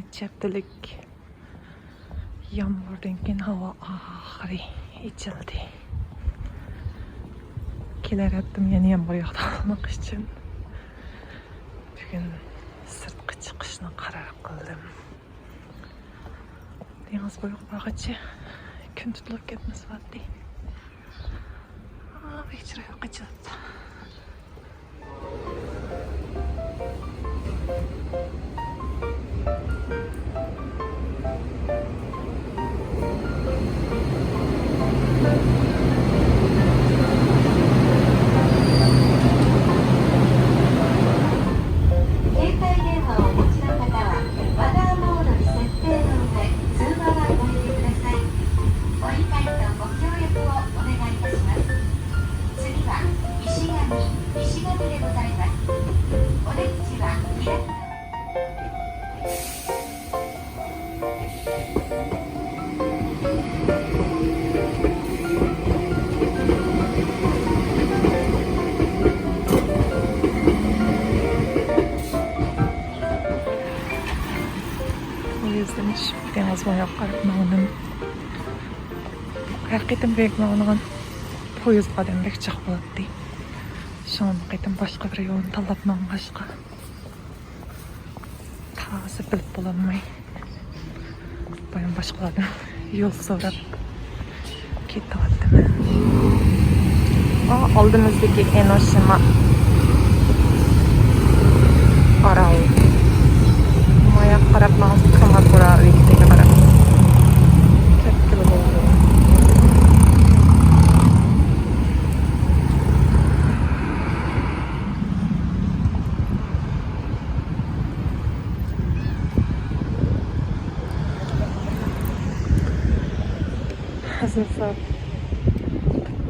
neçə həftəlik yağmurdan keyin hava axırı içildi. Kelər etdim yeni yağmur yağdı almaq üçün. Bugün sırtqa çıkışını karar kıldım. Deniz boyu bağıcı gün tutulup gitmesi vardı. Bekçire yok açıldı. Deniz boyu qarıqmağının her qitim bekmağının poyuz qademlik çıx buladı. Şu an qitim başqa bir yolunu talapmağın başqa. Tazı bilib bulanmay. Bayan başqalardan yol sorab ketdim. Aldığımızdaki Enoshima Aral. Maya qarapmağın Kamakura ülkədəki qarap. Tepkili oldu. Hazırsa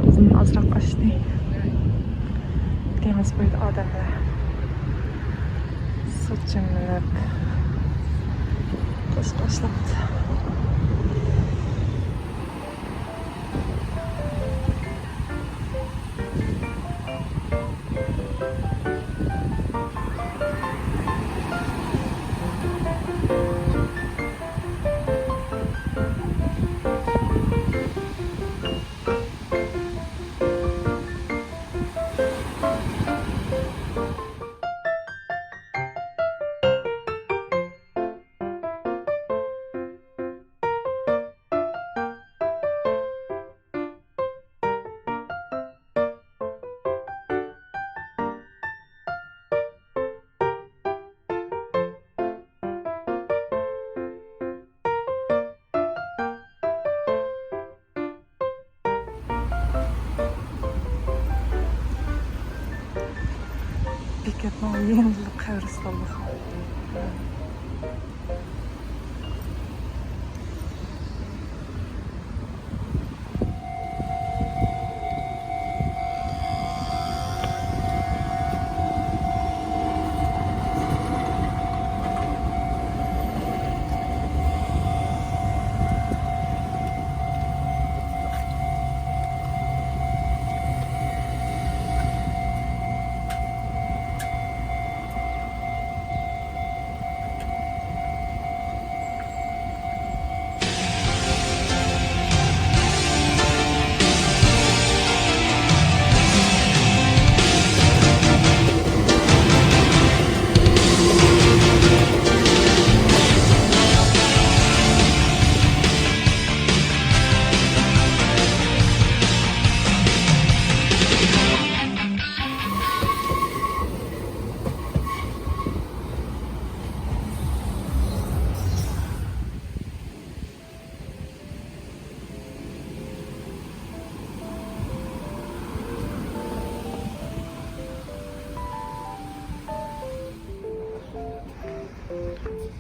uzun azraq qaçdı. Deniz boyu adamlar sıçınlar. Başladı. Beketmağın yenilik xəvrisi Allah.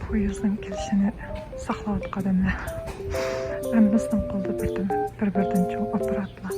Poyuzun kelişini saxladık adamlar. Əmimizdən qaldı bir-birdən çox aparatla.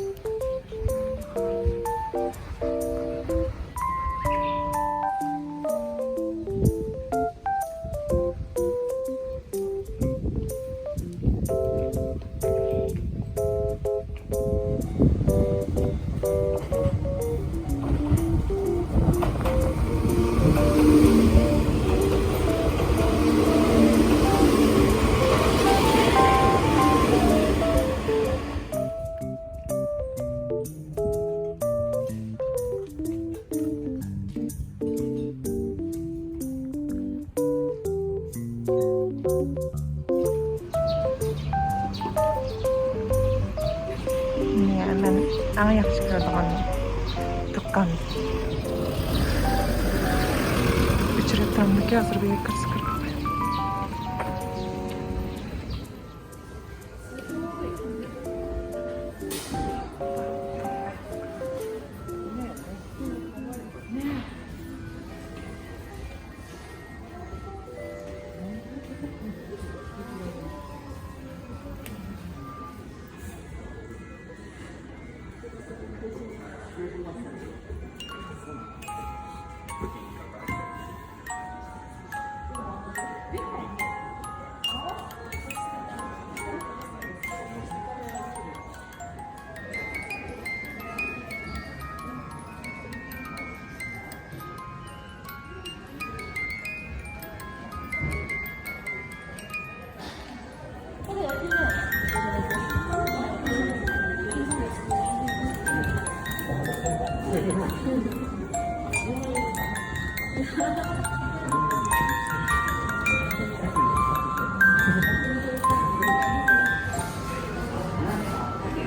Men eng yaxshi ko'radigan do'kon. Uchratamdiki hozir bu yerga kirsa kirib qo'yaman.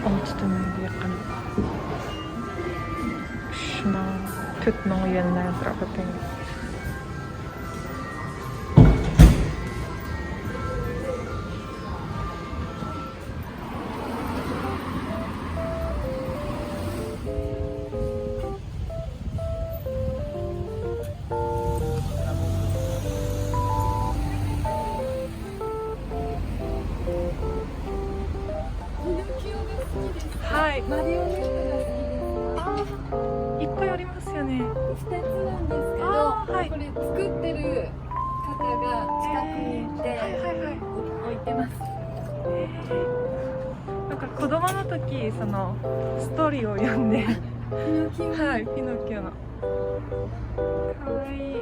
Altı yakın. Şuna tütünün yerine bırakayım.はい。マリオネットが好きです。いっぱいありますよね。2つなんですけど、はい。これ作ってる方が近くにいて、置いてます。なんか子供の時そのストーリーを読んで、ピノキオ。はい、ピノキオの。かわいい。